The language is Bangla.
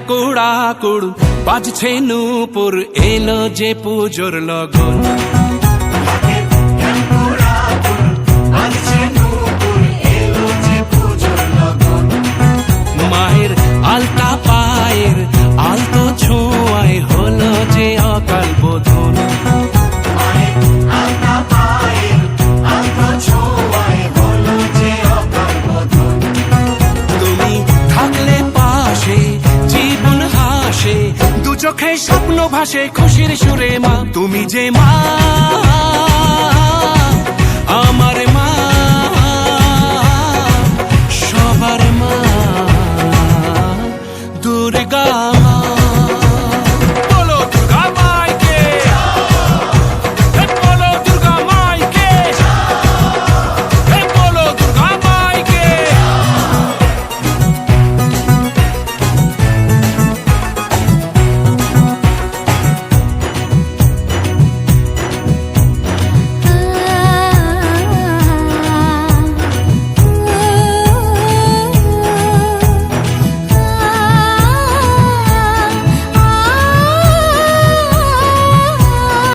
কুড়া কুড় বাজছে নূপুর, এলো যে পুজোর লগন। মায়ের আলতা পায়ের আলতো ছোঁয়ায় হলো যে অকাল বোধন। তুমি থাকলে পাশে জীবন হাসে, দু চোখে স্বপ্ন ভাসে খুশির সুরে মা। তুমি যে মা, আমার মা, সবার মা, দুর্গা।